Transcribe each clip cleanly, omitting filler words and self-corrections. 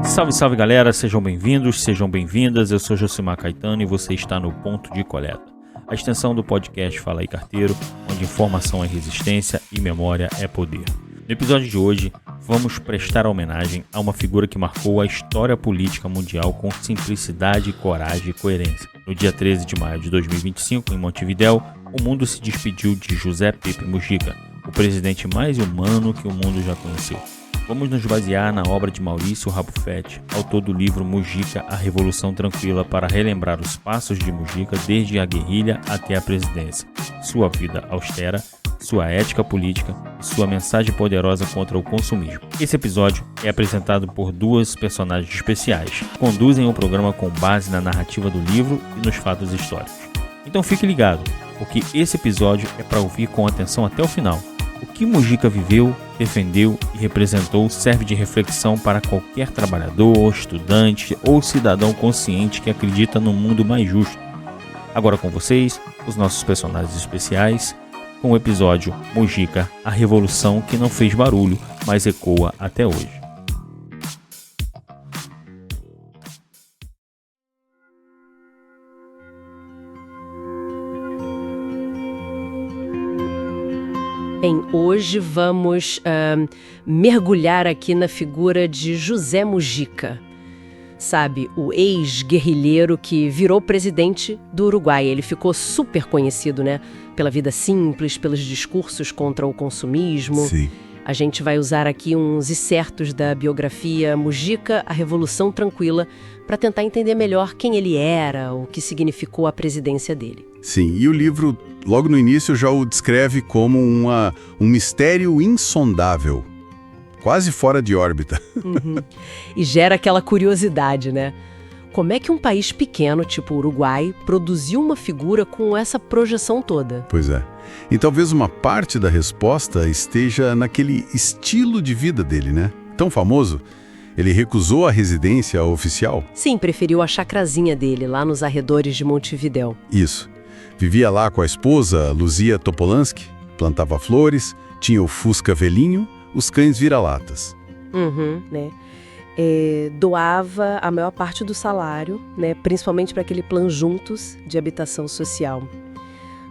Salve, salve galera, sejam bem-vindos, sejam bem-vindas, eu sou Josimar Caetano e você está no Ponto de Coleta, a extensão do podcast Fala aí Carteiro, onde informação é resistência e memória é poder. No episódio de hoje, vamos prestar homenagem a uma figura que marcou a história política mundial com simplicidade, coragem e coerência. No dia 13 de maio de 2025, em Montevidéu, o mundo se despediu de José Pepe Mujica, o presidente mais humano que o mundo já conheceu. Vamos nos basear na obra de Maurício Rabufetti, autor do livro Mujica, A Revolução Tranquila, para relembrar os passos de Mujica desde a guerrilha até a presidência, sua vida austera, sua ética política e sua mensagem poderosa contra o consumismo. Esse episódio é apresentado por duas personagens especiais, que conduzem o programa com base na narrativa do livro e nos fatos históricos. Então fique ligado, porque esse episódio é para ouvir com atenção até o final. O que Mujica viveu, defendeu e representou serve de reflexão para qualquer trabalhador, estudante ou cidadão consciente que acredita num mundo mais justo. Agora com vocês, os nossos personagens especiais, com o episódio Mujica, a revolução que não fez barulho, mas ecoa até hoje. Bem, hoje vamos mergulhar aqui na figura de José Mujica. Sabe, o ex-guerrilheiro que virou presidente do Uruguai. Ele ficou super conhecido, né? Pela vida simples, pelos discursos contra o consumismo. Sim. A gente vai usar aqui uns excertos da biografia Mujica, A Revolução Tranquila, para tentar entender melhor quem ele era, o que significou a presidência dele. Sim, e o livro, logo no início, já o descreve como um mistério insondável, quase fora de órbita. Uhum. E gera aquela curiosidade, né? Como é que um país pequeno, tipo o Uruguai, produziu uma figura com essa projeção toda? Pois é. E talvez uma parte da resposta esteja naquele estilo de vida dele, né? Tão famoso. Ele recusou a residência oficial? Sim, preferiu a chacrazinha dele, lá nos arredores de Montevidéu. Isso. Vivia lá com a esposa, Luzia Topolansky, plantava flores, tinha o Fusca velhinho, os cães vira-latas. Né? Doava a maior parte do salário, né? Principalmente para aquele plano Juntos de habitação social.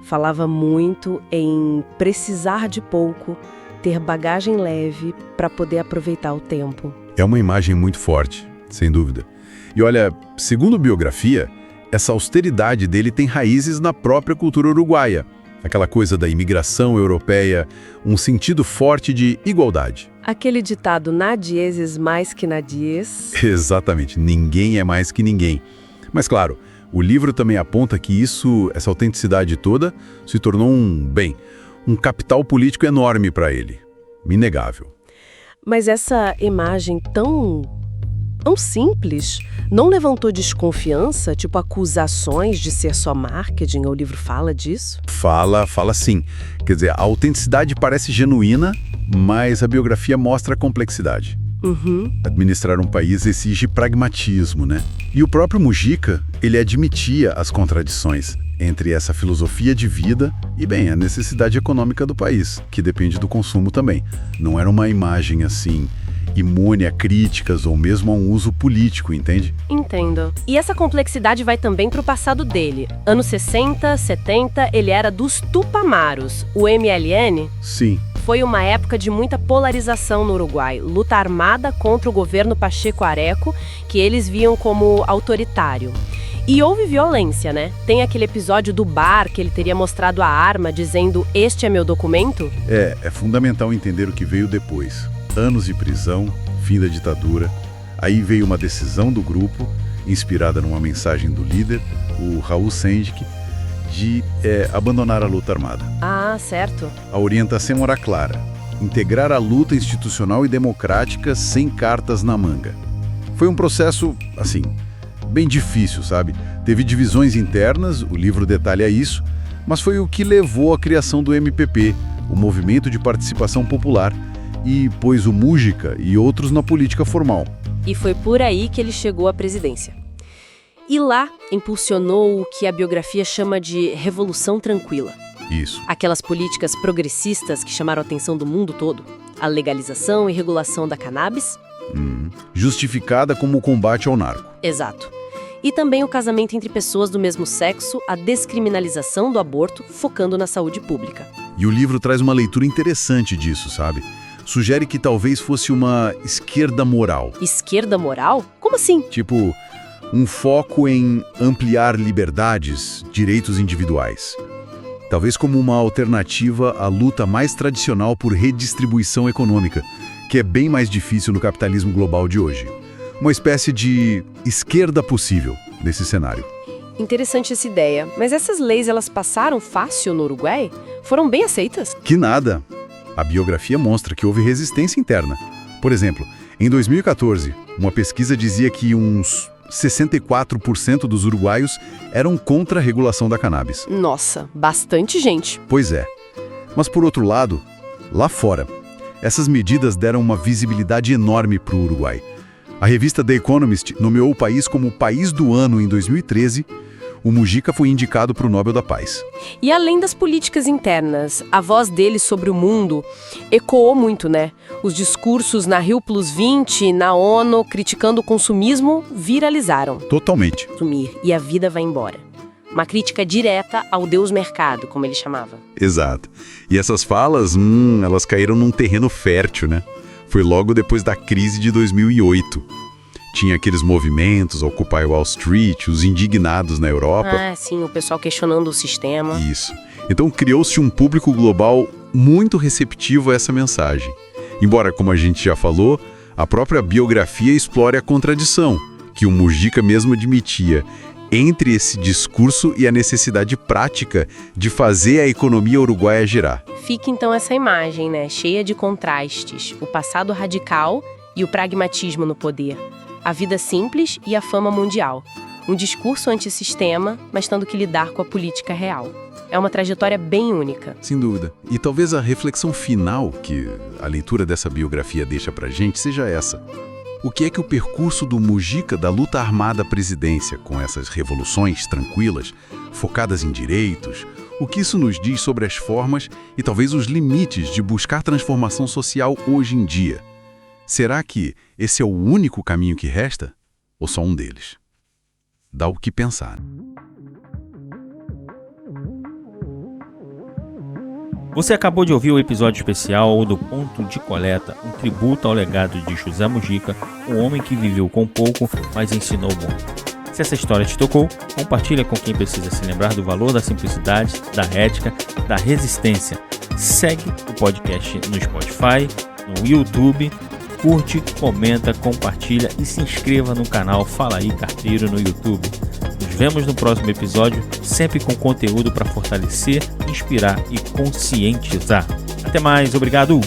Falava muito em precisar de pouco, ter bagagem leve para poder aproveitar o tempo. É uma imagem muito forte, sem dúvida. E olha, segundo biografia, essa austeridade dele tem raízes na própria cultura uruguaia. Aquela coisa da imigração europeia, um sentido forte de igualdade. Aquele ditado nadieses mais que nadies. Exatamente, ninguém é mais que ninguém. Mas claro, o livro também aponta que essa autenticidade toda se tornou um capital político enorme para ele. Inegável. Mas essa imagem tão simples não levantou desconfiança, tipo acusações de ser só marketing? O livro fala disso? Fala sim. Quer dizer, a autenticidade parece genuína, mas a biografia mostra a complexidade. Administrar um país exige pragmatismo, né? E o próprio Mujica, ele admitia as contradições entre essa filosofia de vida e, a necessidade econômica do país, que depende do consumo também. Não era uma imagem, assim, imune a críticas ou mesmo a um uso político, entende? Entendo. E essa complexidade vai também para o passado dele. Anos 60, 70, ele era dos Tupamaros, o MLN. Sim. Foi uma época de muita polarização no Uruguai, luta armada contra o governo Pacheco Areco, que eles viam como autoritário. E houve violência, né? Tem aquele episódio do bar que ele teria mostrado a arma dizendo "este é meu documento"? É fundamental entender o que veio depois. Anos de prisão, fim da ditadura. Aí veio uma decisão do grupo, inspirada numa mensagem do líder, o Raul Sendic, de abandonar a luta armada. Ah, certo. A orientação era clara: integrar a luta institucional e democrática sem cartas na manga. Foi um processo, assim, bem difícil, sabe? Teve divisões internas, o livro detalha isso, mas foi o que levou à criação do MPP, o Movimento de Participação Popular, e pôs o Mujica e outros na política formal. E foi por aí que ele chegou à presidência. E lá impulsionou o que a biografia chama de Revolução Tranquila. Isso. Aquelas políticas progressistas que chamaram a atenção do mundo todo. A legalização e regulação da cannabis, Justificada como o combate ao narco. Exato. E também o casamento entre pessoas do mesmo sexo, a descriminalização do aborto, focando na saúde pública. E o livro traz uma leitura interessante disso, sabe? Sugere que talvez fosse uma esquerda moral. Esquerda moral? Como assim? Tipo, um foco em ampliar liberdades, direitos individuais. Talvez como uma alternativa à luta mais tradicional por redistribuição econômica, que é bem mais difícil no capitalismo global de hoje. Uma espécie de esquerda possível nesse cenário. Interessante essa ideia. Mas essas leis, elas passaram fácil no Uruguai? Foram bem aceitas? Que nada! A biografia mostra que houve resistência interna. Por exemplo, em 2014, uma pesquisa dizia que uns 64% dos uruguaios eram contra a regulação da cannabis. Nossa, bastante gente. Pois é. Mas por outro lado, lá fora, essas medidas deram uma visibilidade enorme para o Uruguai. A revista The Economist nomeou o país como o País do Ano em 2013. O Mujica foi indicado para o Nobel da Paz. E além das políticas internas, a voz dele sobre o mundo ecoou muito, né? Os discursos na Rio Plus 20, na ONU, criticando o consumismo, viralizaram. Totalmente. E a vida vai embora. Uma crítica direta ao Deus Mercado, como ele chamava. Exato. E essas falas, elas caíram num terreno fértil, né? Foi logo depois da crise de 2008. Tinha aqueles movimentos, Occupy Wall Street, os indignados na Europa. Ah, sim, o pessoal questionando o sistema. Isso. Então criou-se um público global muito receptivo a essa mensagem. Embora, como a gente já falou, a própria biografia explore a contradição, que o Mujica mesmo admitia, entre esse discurso e a necessidade prática de fazer a economia uruguaia girar. Fica então essa imagem, né, cheia de contrastes, o passado radical e o pragmatismo no poder. A vida simples e a fama mundial. Um discurso antissistema, mas tendo que lidar com a política real. É uma trajetória bem única. Sem dúvida. E talvez a reflexão final que a leitura dessa biografia deixa pra gente seja essa. O que é que o percurso do Mujica da luta armada à presidência, com essas revoluções tranquilas, focadas em direitos, o que isso nos diz sobre as formas e talvez os limites de buscar transformação social hoje em dia? Será que esse é o único caminho que resta? Ou só um deles? Dá o que pensar. Você acabou de ouvir o episódio especial do Ponto de Coleta, um tributo ao legado de José Mujica, um homem que viveu com pouco, mas ensinou muito. Se essa história te tocou, compartilha com quem precisa se lembrar do valor da simplicidade, da ética, da resistência. Segue o podcast no Spotify, no YouTube, curte, comenta, compartilha e se inscreva no canal Fala aí Carteiro no YouTube. Nos vemos no próximo episódio, sempre com conteúdo para fortalecer, inspirar e conscientizar. Até mais, obrigado!